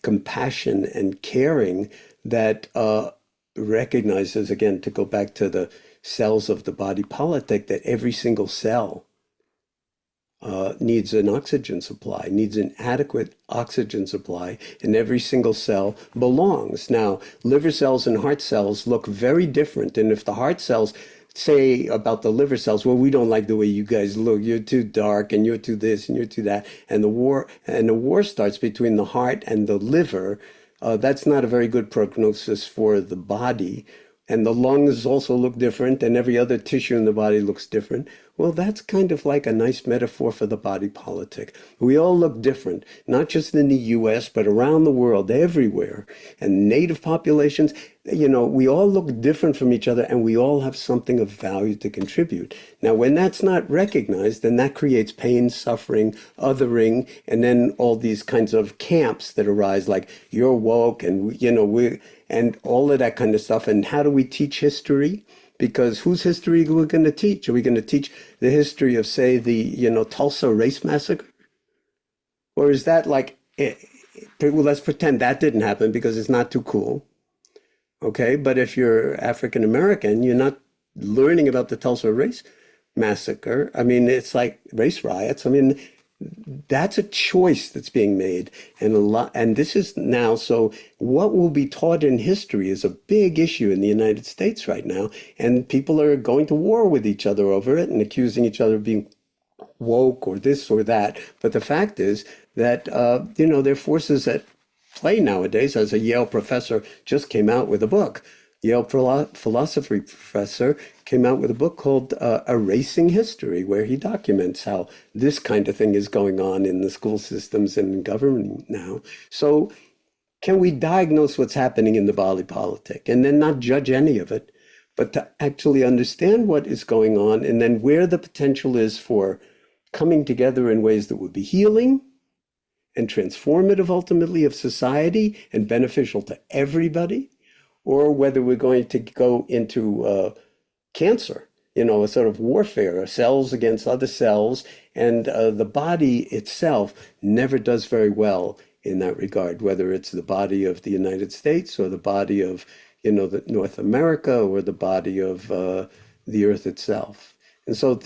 compassion and caring that recognizes, again, to go back to the cells of the body politic, that every single cell needs an oxygen supply, needs an adequate oxygen supply, and every single cell belongs. Now, liver cells and heart cells look very different. And if the heart cells say about the liver cells, well, we don't like the way you guys look. You're too dark, and you're too this, and you're too that. And the war starts between the heart and the liver. That's not a very good prognosis for the body. And the lungs also look different, and every other tissue in the body looks different. Well, that's kind of like a nice metaphor for the body politic. We all look different, not just in the US, but around the world, everywhere. And native populations, we all look different from each other, and we all have something of value to contribute. Now, when that's not recognized, then that creates pain, suffering, othering, and then all these kinds of camps that arise, like you're woke, and and all of that kind of stuff. And how do we teach history? Because whose history are we going to teach? Are we going to teach the history of, say, the Tulsa race massacre? Or is that like, well, let's pretend that didn't happen because it's not too cool. Okay, but if you're African American, you're not learning about the Tulsa race massacre. I mean, it's like race riots. I mean, that's a choice that's being made, and this is now. So what will be taught in history is a big issue in the United States right now, and people are going to war with each other over it and accusing each other of being woke or this or that. But the fact is that there are forces at play nowadays. As a Yale professor just came out with a book. Yale philosophy professor came out with a book called Erasing History, where he documents how this kind of thing is going on in the school systems and in government now. So can we diagnose what's happening in the body politic and then not judge any of it, but to actually understand what is going on and then where the potential is for coming together in ways that would be healing and transformative ultimately of society and beneficial to everybody? Or whether we're going to go into cancer, a sort of warfare, cells against other cells. And the body itself never does very well in that regard, whether it's the body of the United States or the body of, the North America or the body of the earth itself. And so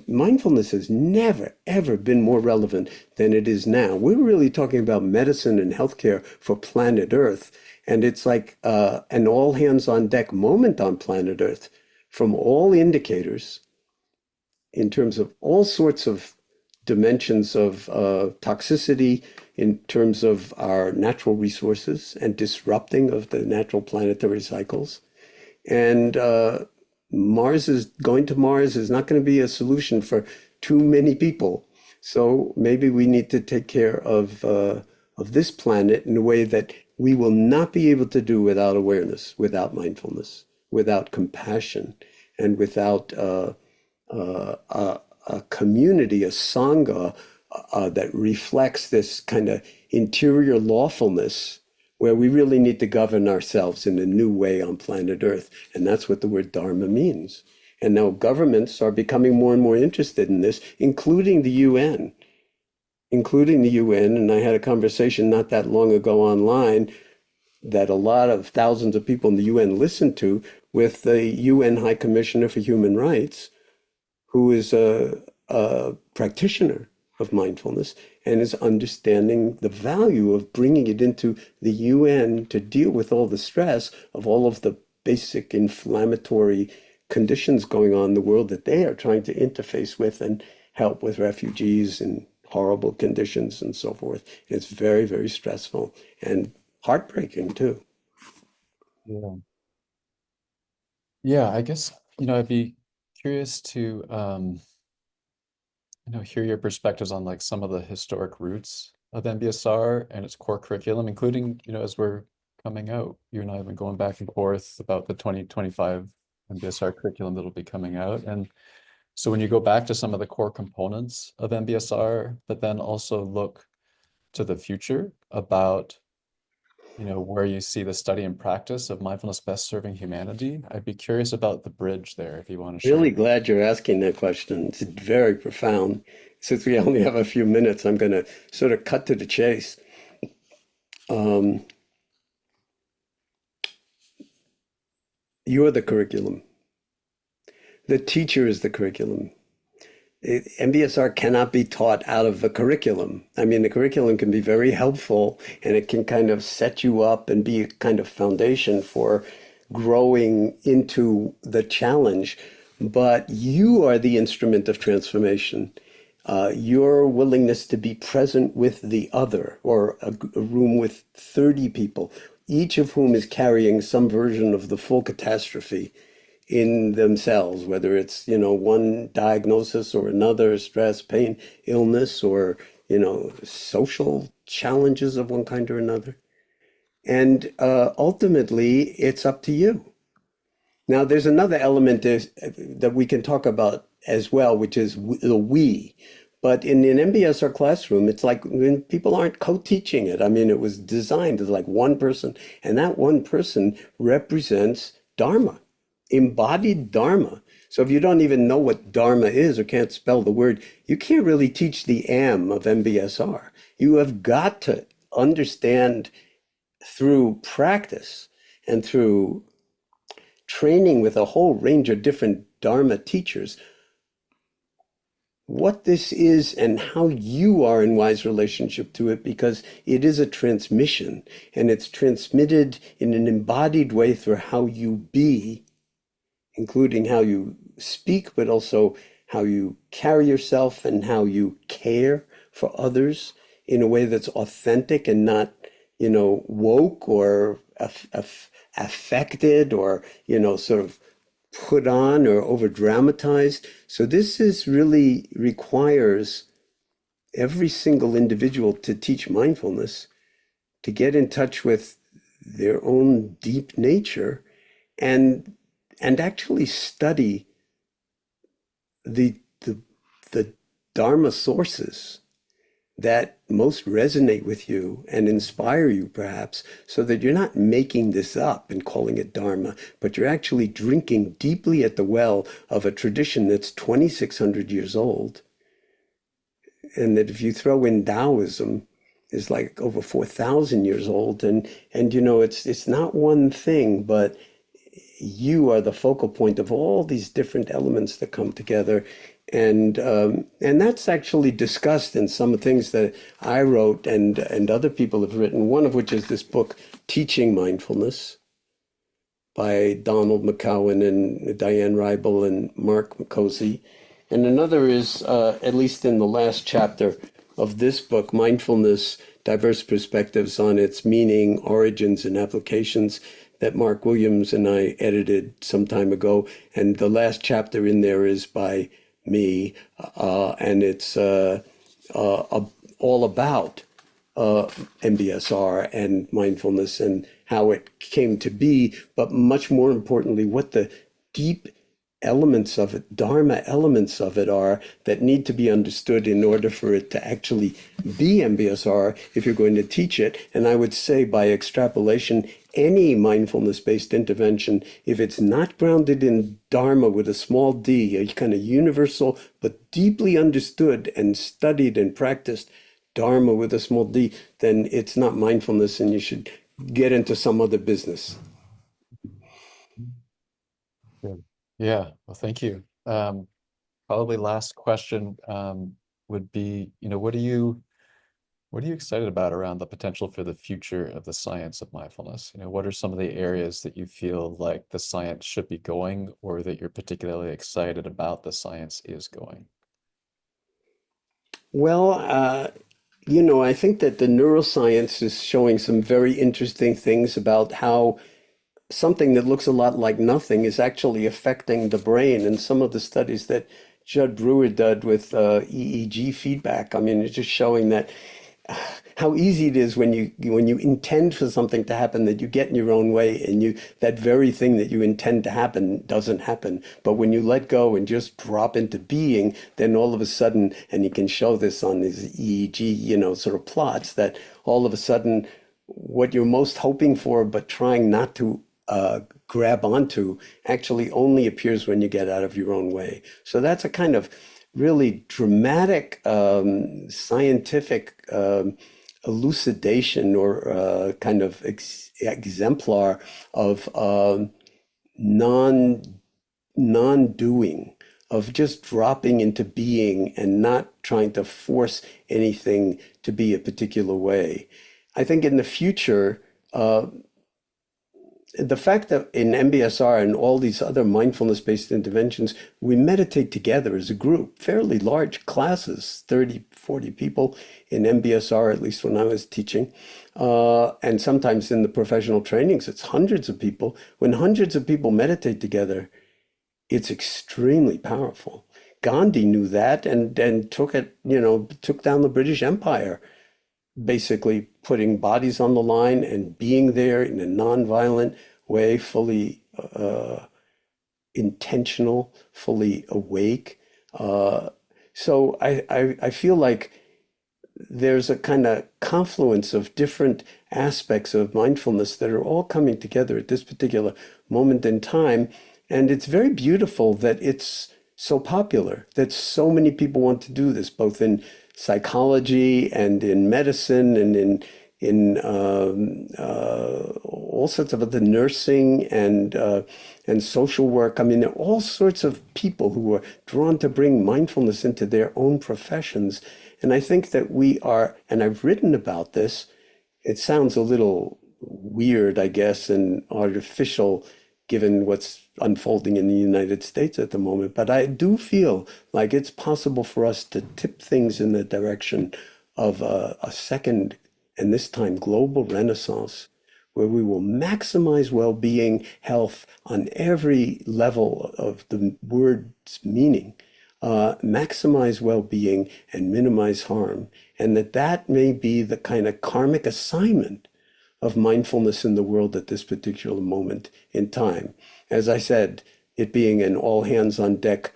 mindfulness has never, ever been more relevant than it is now. We're really talking about medicine and healthcare for planet Earth. And it's like an all hands on deck moment on planet Earth from all indicators in terms of all sorts of dimensions of toxicity, in terms of our natural resources and disrupting of the natural planetary cycles. And going to Mars is not going to be a solution for too many people. So maybe we need to take care of this planet in a way that we will not be able to do without awareness, without mindfulness, without compassion, and without a community, a sangha that reflects this kind of interior lawfulness, where we really need to govern ourselves in a new way on planet Earth. And that's what the word Dharma means. And now governments are becoming more and more interested in this, including the UN. And I had a conversation not that long ago online that a lot of thousands of people in the UN listened to with the UN High Commissioner for Human Rights, who is a practitioner of mindfulness and is understanding the value of bringing it into the UN to deal with all the stress of all of the basic inflammatory conditions going on in the world that they are trying to interface with and help with refugees and horrible conditions and so forth. It's very, very stressful and heartbreaking too. Yeah. Yeah, I guess, I'd be curious to, hear your perspectives on like some of the historic roots of MBSR and its core curriculum, including, as we're coming out, you and I have been going back and forth about the 2025 MBSR curriculum that'll be coming out. And so when you go back to some of the core components of MBSR, but then also look to the future about, where you see the study and practice of mindfulness best serving humanity, I'd be curious about the bridge there, if you want to share. Really glad you're asking that question. It's very profound. Since we only have a few minutes, I'm going to sort of cut to the chase. You're the curriculum. The teacher is the curriculum. MBSR cannot be taught out of a curriculum. I mean, the curriculum can be very helpful and it can kind of set you up and be a kind of foundation for growing into the challenge. But you are the instrument of transformation. Your willingness to be present with the other, or a room with 30 people, each of whom is carrying some version of the full catastrophe in themselves, whether it's, one diagnosis or another, stress, pain, illness, or, social challenges of one kind or another. And ultimately, it's up to you. Now, there's another element that we can talk about as well, which is the we. But in an MBSR classroom, it's like when people aren't co-teaching it. I mean, it was designed as like one person, and that one person represents Dharma, embodied Dharma. So if you don't even know what Dharma is or can't spell the word, you can't really teach the M of MBSR. You have got to understand through practice and through training with a whole range of different Dharma teachers what this is and how you are in wise relationship to it, because it is a transmission and it's transmitted in an embodied way through how you be, including how you speak, but also how you carry yourself and how you care for others in a way that's authentic and not, woke or affected or, sort of put on or over dramatized. So this really requires every single individual to teach mindfulness, to get in touch with their own deep nature and actually study the Dharma sources that most resonate with you and inspire you, perhaps, so that you're not making this up and calling it Dharma, but you're actually drinking deeply at the well of a tradition that's 2,600 years old. And that if you throw in Taoism, is like over 4,000 years old. And it's not one thing, but you are the focal point of all these different elements that come together. And that's actually discussed in some things that I wrote and other people have written, one of which is this book, Teaching Mindfulness, by Donald McCowan and Diane Reibel and Mark McCosey. And another is, at least in the last chapter of this book, Mindfulness, Diverse Perspectives on Its Meaning, Origins, and Applications, that Mark Williams and I edited some time ago. And the last chapter in there is by me, and it's all about MBSR and mindfulness and how it came to be, but much more importantly, what the deep elements of it, Dharma elements of it are that need to be understood in order for it to actually be MBSR if you're going to teach it. And I would say by extrapolation, any mindfulness-based intervention, if it's not grounded in Dharma with a small d, a kind of universal but deeply understood and studied and practiced Dharma with a small d, then it's not mindfulness and you should get into some other business. Good. Yeah, well, thank you. Probably last question would be, what are you excited about around the potential for the future of the science of mindfulness? What are some of the areas that you feel like the science should be going, or that you're particularly excited about the science is going? Well, I think that the neuroscience is showing some very interesting things about how something that looks a lot like nothing is actually affecting the brain. And some of the studies that Judd Brewer did with EEG feedback, I mean, it's just showing that how easy it is when you intend for something to happen, that you get in your own way and that very thing that you intend to happen doesn't happen. But when you let go and just drop into being, then all of a sudden, and you can show this on these EEG, sort of plots, that all of a sudden what you're most hoping for but trying not to grab onto actually only appears when you get out of your own way. So that's a kind of really dramatic scientific elucidation or kind of exemplar of non-doing, of just dropping into being and not trying to force anything to be a particular way. I think in the future, the fact that in MBSR and all these other mindfulness-based interventions, we meditate together as a group, fairly large classes, 30, 40 people in MBSR, at least when I was teaching. And sometimes in the professional trainings, it's hundreds of people. When hundreds of people meditate together, it's extremely powerful. Gandhi knew that and took it, took down the British Empire, basically putting bodies on the line and being there in a nonviolent way, fully intentional, fully awake. So I feel like there's a kind of confluence of different aspects of mindfulness that are all coming together at this particular moment in time. And it's very beautiful that it's so popular, that so many people want to do this, both in psychology and in medicine and in all sorts of other nursing and social work. I mean, there are all sorts of people who are drawn to bring mindfulness into their own professions. And I think that we are, and I've written about this, it sounds a little weird, I guess, and artificial given what's unfolding in the United States at the moment. But I do feel like it's possible for us to tip things in the direction of a second, and this time global renaissance, where we will maximize well-being, health on every level of the word's meaning, maximize well-being and minimize harm. And that may be the kind of karmic assignment of mindfulness in the world at this particular moment in time. As I said, it being an all hands on deck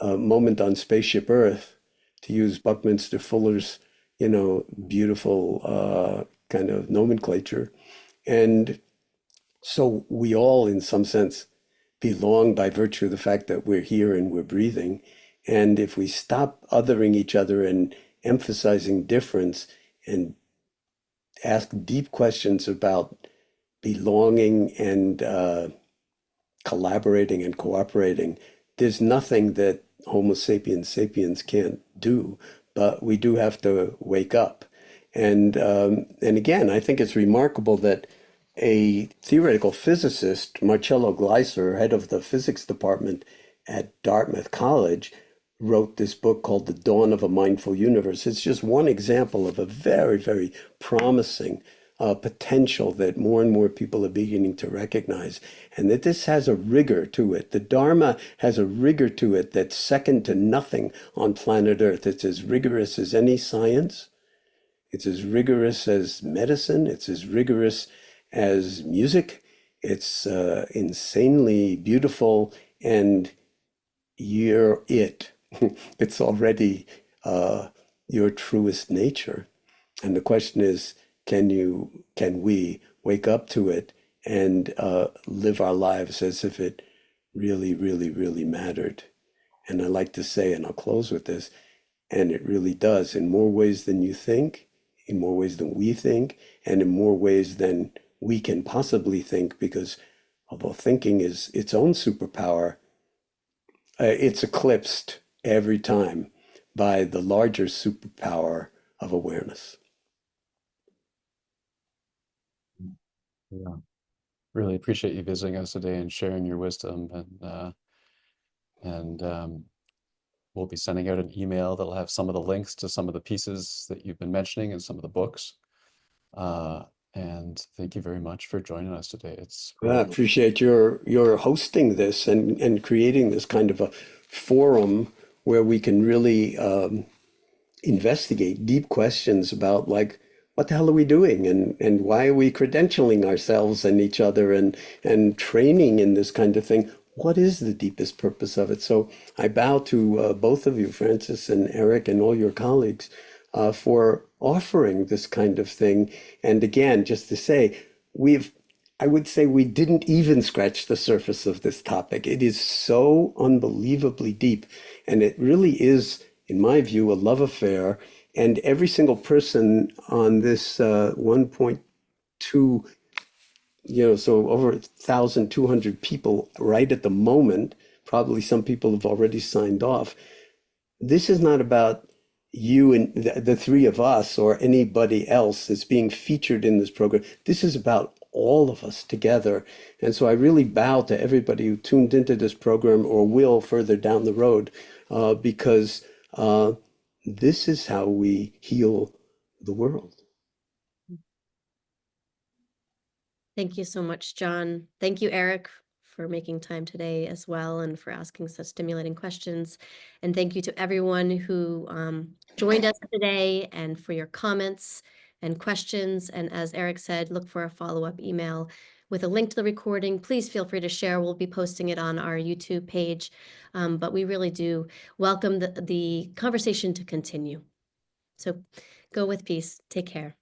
moment on Spaceship Earth, to use Buckminster Fuller's, beautiful kind of nomenclature. And so we all, in some sense, belong by virtue of the fact that we're here and we're breathing. And if we stop othering each other and emphasizing difference and ask deep questions about belonging and collaborating and cooperating, there's nothing that Homo sapiens sapiens can't do, but we do have to wake up. And again, I think it's remarkable that a theoretical physicist, Marcello Gleiser, head of the physics department at Dartmouth College, wrote this book called The Dawn of a Mindful Universe. It's just one example of a very, very promising potential that more and more people are beginning to recognize, and that this has a rigor to it. The Dharma has a rigor to it that's second to nothing on planet Earth. It's as rigorous as any science. It's as rigorous as medicine. It's as rigorous as music. It's insanely beautiful, and you're it. It's already your truest nature. And the question is, can we wake up to it and live our lives as if it really, really, really mattered? And I like to say, and I'll close with this, and it really does, in more ways than you think, in more ways than we think, and in more ways than we can possibly think, because although thinking is its own superpower, it's eclipsed every time by the larger superpower of awareness. Yeah, really appreciate you visiting us today and sharing your wisdom. And we'll be sending out an email that'll have some of the links to some of the pieces that you've been mentioning and some of the books. And thank you very much for joining us today. It's I appreciate your hosting this and creating this kind of a forum where we can really investigate deep questions about, like, what the hell are we doing, and why are we credentialing ourselves and each other and training in this kind of thing? What is the deepest purpose of it? So I bow to both of you, Francis and Eric, and all your colleagues for offering this kind of thing. And again, just to say, I would say we didn't even scratch the surface of this topic. It is so unbelievably deep, and it really is, in my view, a love affair. And every single person on this 1.2, so over 1,200 people right at the moment, probably some people have already signed off. This is not about you and the three of us or anybody else that's being featured in this program. This is about all of us together. And so I really bow to everybody who tuned into this program or will further down the road, because this is how we heal the world. Thank you so much, Jon. Thank you, Eric, for making time today as well and for asking such stimulating questions. And thank you to everyone who joined us today and for your comments and questions. And as Eric said, look for a follow-up email with a link to the recording. Please feel free to share. We'll be posting it on our YouTube page. But we really do welcome the conversation to continue. So go with peace. Take care.